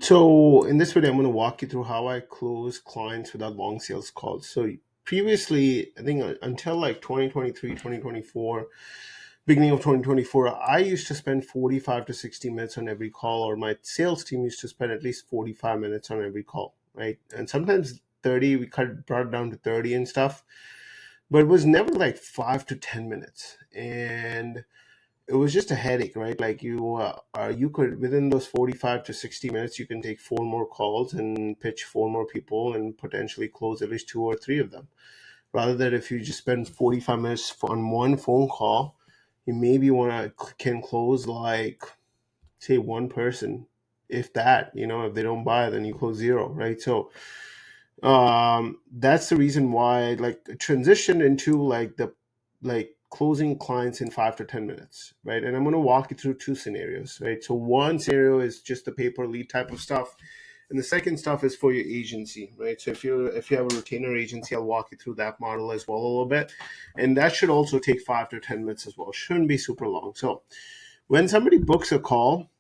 So in this video, I'm going to walk you through how I close clients without long sales calls. So previously, I think until like 2023, 2024, beginning of 2024, I used to spend 45 to 60 minutes on every call, or my sales team used to spend at least 45 minutes on every call, right? And sometimes 30, we brought it down to 30 and stuff, but it was never like 5 to 10 minutes. And it was just a headache, right? Like you could, within those 45 to 60 minutes, you can take four more calls and pitch four more people and potentially close at least two or three of them. Rather than if you just spend 45 minutes on one phone call, you maybe can close like say one person, if that. If they don't buy, then you close zero, right? So that's the reason why like transition into like closing clients in 5 to 10 minutes, right? And I'm going to walk you through two scenarios, right? So one scenario is just the paper lead type of stuff, and the second stuff is for your agency, right? So if you have a retainer agency, I'll walk you through that model as well a little bit, and that should also take 5 to 10 minutes as well. Shouldn't be super long. So when somebody books a call,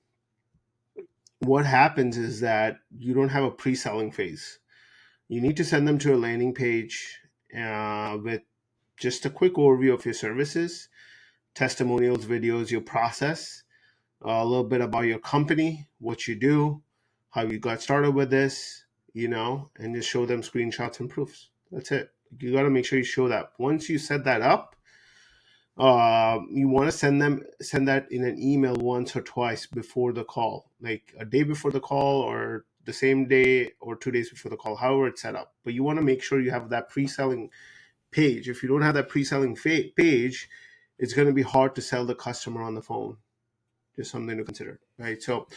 what happens is that you don't have a pre-selling phase. You need to send them to a landing page with just a quick overview of your services, testimonials, videos, your process, a little bit about your company, what you do, how you got started with this, and just show them screenshots and proofs. That's it. You got to make sure you show that. Once you set that up, you want to send that in an email once or twice before the call, like a day before the call or the same day or 2 days before the call, however it's set up. But you want to make sure you have that pre-selling page. If you don't have that pre-selling page, it's going to be hard to sell the customer on the phone. Just something to consider, right? So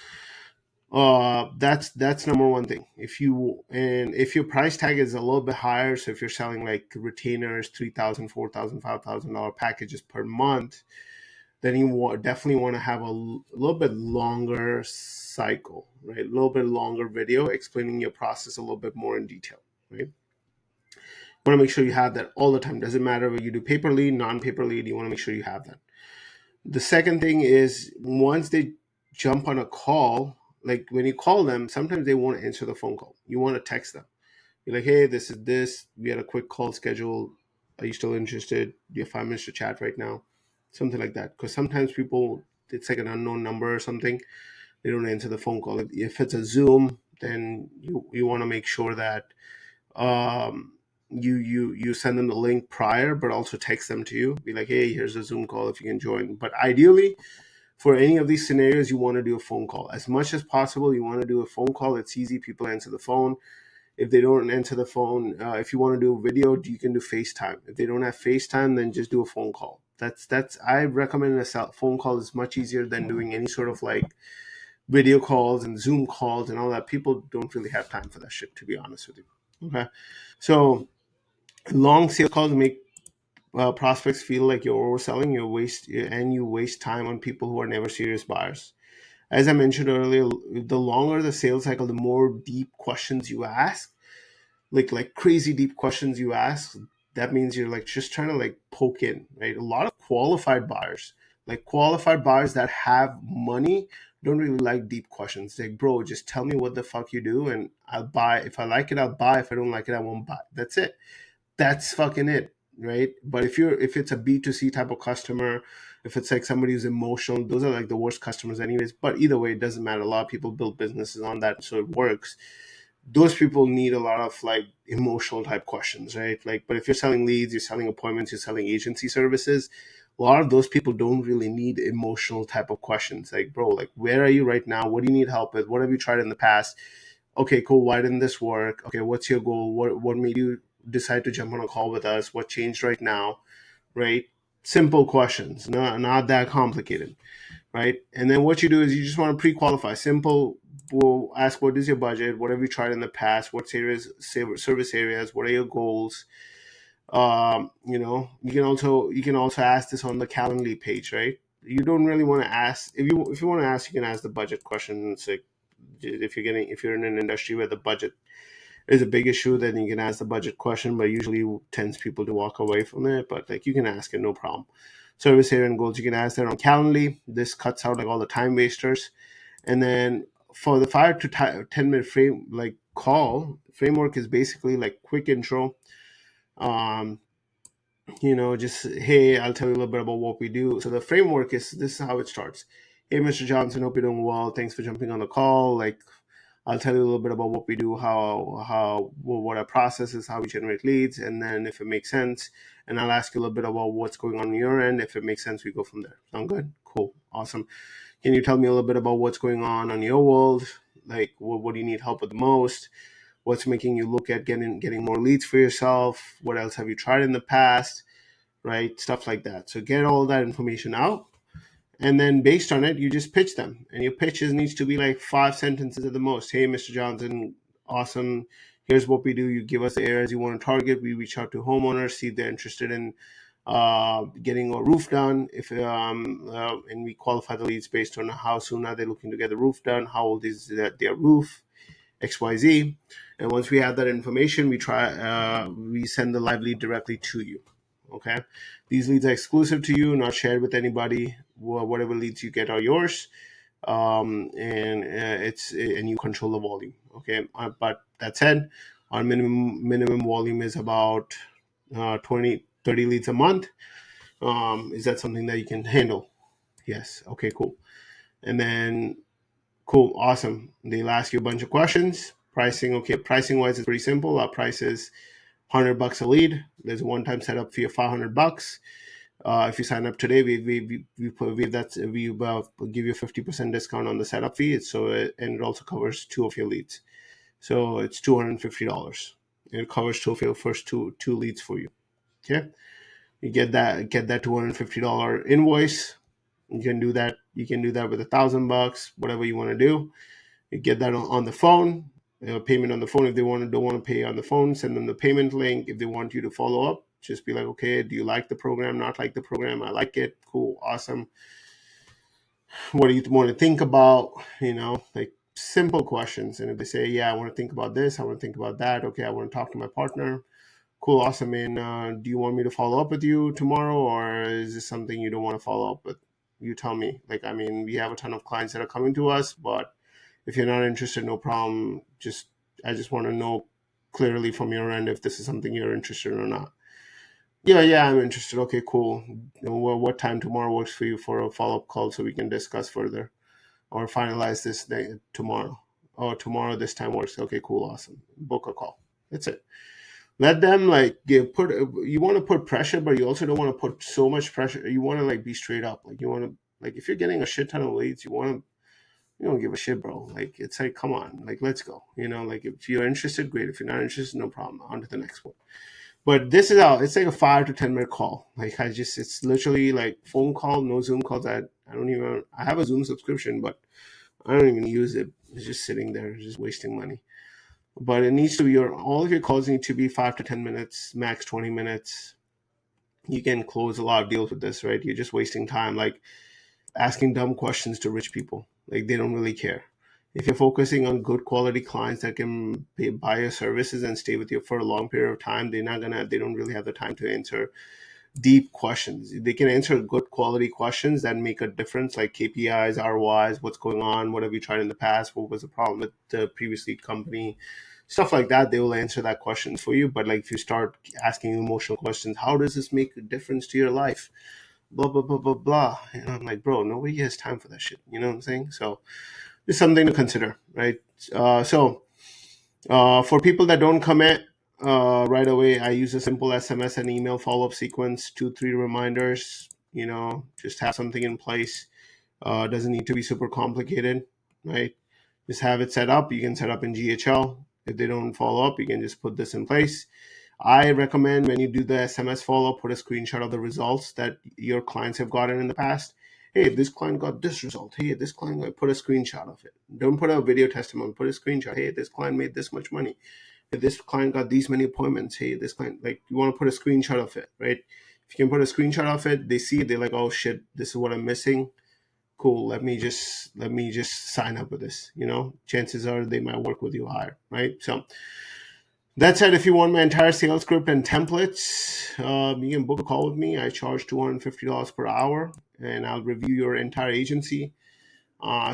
that's number one thing. If your price tag is a little bit higher, so if you're selling like retainers, $3,000, $4,000, $5,000 packages per month, then you definitely want to have a little bit longer cycle, right? A little bit longer video explaining your process a little bit more in detail, right? You want to make sure you have that all the time. Doesn't matter whether you do paper lead, non-paper lead, you want to make sure you have that. The second thing is, once they jump on a call, like when you call them, sometimes they won't answer the phone call. You want to text them. You're like, hey, this is this. We had a quick call scheduled. Are you still interested? Do you have 5 minutes to chat right now? Something like that. Because sometimes people, it's like an unknown number or something. They don't answer the phone call. If it's a Zoom, then you want to make sure that um, you send them the link prior, but also text them to you. Be like, hey, here's a Zoom call if you can join. But ideally, for any of these scenarios, you want to do a phone call. As much as possible, you want to do a phone call. It's easy. People answer the phone. If they don't answer the phone, if you want to do a video, you can do FaceTime. If they don't have FaceTime, then just do a phone call. That's I recommend a phone call is much easier than doing any sort of like video calls and Zoom calls and all that. People don't really have time for that shit, to be honest with you. Okay, so long sales calls make prospects feel like you're overselling. You waste time on people who are never serious buyers. As I mentioned earlier, the longer the sales cycle, the more deep questions you ask, like crazy deep questions you ask. That means you're like just trying to like poke in, right? A lot of qualified buyers that have money don't really like deep questions. Like, bro, just tell me what the fuck you do and I'll buy. If I like it, I'll buy. If I don't like it, I won't buy. That's it. That's fucking it, right? But if it's a B2C type of customer, if it's like somebody who's emotional, those are like the worst customers anyways. But either way, it doesn't matter. A lot of people build businesses on that, so it works. Those people need a lot of like emotional type questions, right? Like, but if you're selling leads, you're selling appointments, you're selling agency services, a lot of those people don't really need emotional type of questions. Like, bro, like, where are you right now? What do you need help with? What have you tried in the past? Okay, cool. Why didn't this work? Okay, what's your goal? What made you decide to jump on a call with us? What changed right now? Right? Simple questions, not that complicated, right? And then what you do is you just want to pre-qualify. Simple. We'll ask, what is your budget? What have you tried in the past? What service areas? What are your goals? You can also ask this on the Calendly page, right? You don't really want to ask, if you want to ask, you can ask the budget question. It's like, if you're in an industry where the budget is a big issue, then you can ask the budget question, but usually tends people to walk away from it. But like, you can ask it, no problem. Service area and goals, you can ask that on Calendly. This cuts out like all the time wasters. And then for the 5 to 10 minute framework is basically like quick intro. Um, just, hey, I'll tell you a little bit about what we do. So the framework is, this is how it starts. Hey, Mr. Johnson, hope you're doing well. Thanks for jumping on the call. Like, I'll tell you a little bit about what we do, what our process is, how we generate leads, and then if it makes sense, and I'll ask you a little bit about what's going on your end. If it makes sense, we go from there. Sound good? Cool, awesome. Can you tell me a little bit about what's going on your world? Like, what do you need help with the most? What's making you look at getting more leads for yourself? What else have you tried in the past? Right, stuff like that. So get all that information out, and then based on it, you just pitch them. And your pitches needs to be like 5 sentences at the most. Hey, Mr. Johnson, awesome. Here's what we do. You give us the areas you want to target. We reach out to homeowners, see if they're interested in getting a roof done. And we qualify the leads based on how soon are they looking to get the roof done, how old is their roof, XYZ. And once we have that information, we send the live lead directly to you. Okay, these leads are exclusive to you, not shared with anybody. Whatever leads you get are yours, and you control the volume. Okay, but that said, our minimum volume is about 20, 30 leads a month. Is that something that you can handle? Yes. Okay, cool. And then, cool, awesome. They'll ask you a bunch of questions. Pricing, okay, pricing wise, it's pretty simple. Our price is $100 a lead. There's a one-time setup fee of $500. If you sign up today, we give you a 50% discount on the setup fee. And it also covers 2 of your leads, so it's $250. It covers 2 of your first two leads for you. Okay, you get that $250 invoice. You can do that. You can do that with $1,000, whatever you want to do. You get that on the phone. Payment on the phone. If they don't want to pay on the phone, send them the payment link. If they want you to follow up, just be like, okay, do you like the program? Not like the program? I like it. Cool, awesome. What do you want to think about? Like simple questions. And if they say, yeah, I want to think about this, I want to think about that. Okay, I want to talk to my partner. Cool, awesome. And do you want me to follow up with you tomorrow, or is this something you don't want to follow up with? You tell me. Like, I mean, we have a ton of clients that are coming to us, but if you're not interested, no problem. I just want to know clearly from your end if this is something you're interested in or not. Yeah, I'm interested. Okay, cool. What time tomorrow works for you for a follow-up call so we can discuss further or finalize this day tomorrow? Oh, tomorrow this time works. Okay, cool, awesome. Book a call. That's it. Let them you want to put pressure, but you also don't want to put so much pressure. You want to like be straight up. Like you want to, like, if you're getting a shit ton of leads, you don't give a shit, bro. Like, it's like, come on, like, let's go. Like, if you're interested, great. If you're not interested, no problem. On to the next one. But this is out. It's like a 5 to 10 minute call. Like, it's literally like phone call, no Zoom calls. I have a Zoom subscription, but I don't even use it. It's just sitting there, just wasting money. But it needs to be all of your calls need to be 5 to 10 minutes, max 20 minutes. You can close a lot of deals with this, right? You're just wasting time, like asking dumb questions to rich people. Like, they don't really care. If you're focusing on good quality clients that can buy your services and stay with you for a long period of time, they don't really have the time to answer deep questions. They can answer good quality questions that make a difference, like KPIs, ROIs, what's going on, what have you tried in the past, what was the problem with the previous lead company, stuff like that. They will answer that question for you. But like, if you start asking emotional questions, how does this make a difference to your life? Blah, blah, blah, blah, blah. I'm like, bro, nobody has time for that shit. You know what I'm saying? So it's something to consider, right? For people that don't commit right away, I use a simple SMS and email follow-up sequence, 2-3 reminders. Just have something in place. Doesn't need to be super complicated, right? Just have it set up. You can set up in GHL. If they don't follow up, you can just put this in place. I recommend, when you do the SMS follow-up, put a screenshot of the results that your clients have gotten in the past. Hey, this client got this result. Hey, this client put a screenshot of it. Don't put a video testimony. Put a screenshot. Hey, this client made this much money. Hey, this client got these many appointments. Hey, this client, like, you want to put a screenshot of it, right? If you can put a screenshot of it, they see it, they're like, oh shit, this is what I'm missing. Cool. Let me just sign up with this. Chances are they might work with you higher, right? So that said, if you want my entire sales script and templates, you can book a call with me. I charge $250 per hour, and I'll review your entire agency.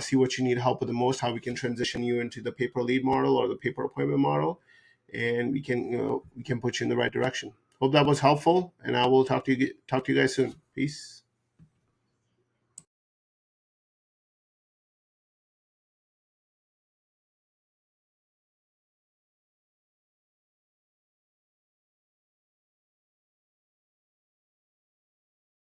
see what you need help with the most, how we can transition you into the pay per lead model or the pay per appointment model, and we can put you in the right direction. Hope that was helpful, and I will talk to you guys soon. Peace.